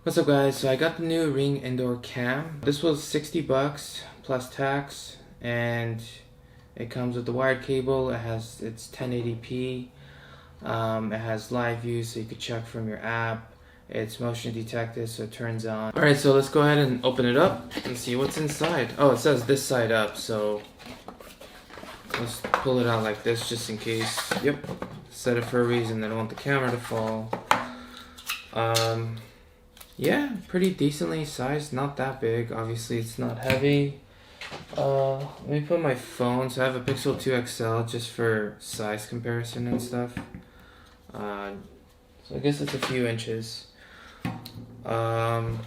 What's up guys, so I got the new Ring indoor cam. This was 60 bucks plus tax and it comes with the wired cable. It's 1080p. It has live view so you could check from your app. It's motion detected so it turns on. Alright, so let's go ahead and open it up and see what's inside. Oh, it says this side up, so let's pull it out like this just in case. Yep, set it for a reason. I don't want the camera to fall. Yeah, pretty decently sized, not that big. Obviously, it's not heavy. Let me put my phone. So I have a Pixel 2 XL just for size comparison and stuff. So I guess it's a few inches. And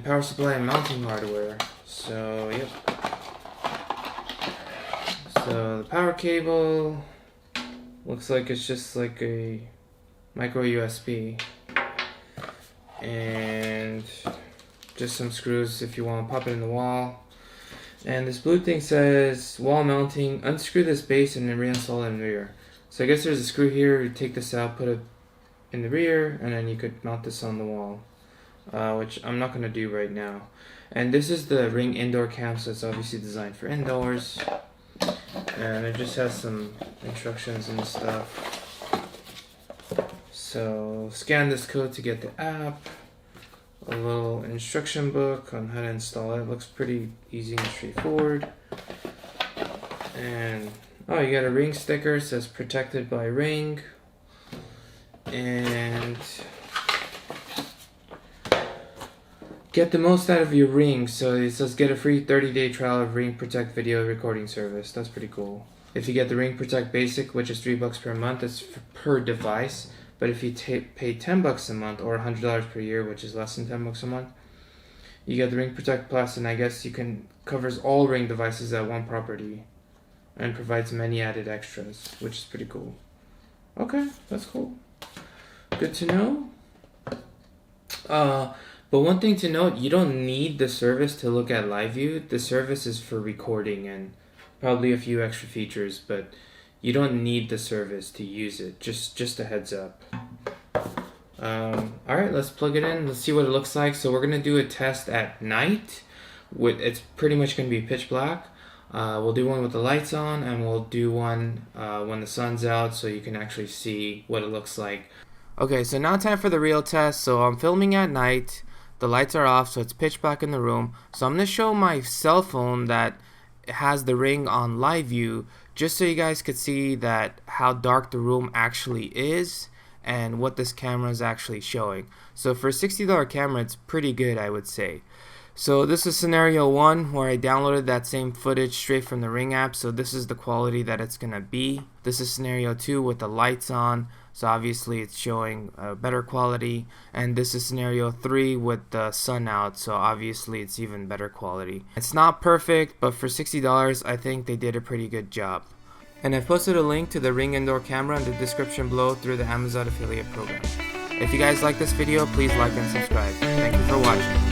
power supply and mounting hardware. So, yep. So the power cable looks like it's just like a micro USB and just some screws if you want to pop it in the wall. And this blue thing says wall mounting, unscrew this base and then reinstall it in the rear. So I guess there's a screw here, you take this out, put it in the rear, and then you could mount this on the wall, which I'm not going to do right now. And this is the Ring indoor cam, so it's obviously designed for indoors. And it just has some instructions and stuff. So scan this code to get the app, a little instruction book on how to install it. It looks pretty easy and straightforward. And oh, you got a Ring sticker, it says protected by Ring. And get the most out of your Ring. So it says get a free 30-day trial of Ring Protect video recording service. That's pretty cool. If you get the Ring Protect Basic, which is $3 per month, it's per device. But if you pay $10 a month or $100 per year, which is less than $10 a month, you get the Ring Protect Plus, and I guess covers all Ring devices at one property, and provides many added extras, which is pretty cool. Okay, that's cool. Good to know. But one thing to note, you don't need the service to look at live view. The service is for recording and probably a few extra features, but you don't need the service to use it. Just a heads up. Alright, let's plug it in. Let's see what it looks like. So we're going to do a test at night. It's pretty much going to be pitch black. We'll do one with the lights on, and we'll do one when the sun's out so you can actually see what it looks like. Okay, so now time for the real test. So I'm filming at night. The lights are off, so it's pitch black in the room. So I'm going to show my cell phone that has the Ring on live view, just so you guys could see that how dark the room actually is and what this camera is actually showing. So for a $60 camera, it's pretty good, I would say. So this is scenario 1, where I downloaded that same footage straight from the Ring app, so this is the quality that it's gonna be. This is scenario 2 with the lights on, so obviously it's showing better quality. And this is scenario 3 with the sun out, so obviously it's even better quality. It's not perfect, but for $60 I think they did a pretty good job. And I've posted a link to the Ring indoor camera in the description below through the Amazon affiliate program. If you guys like this video, please like and subscribe. Thank you for watching.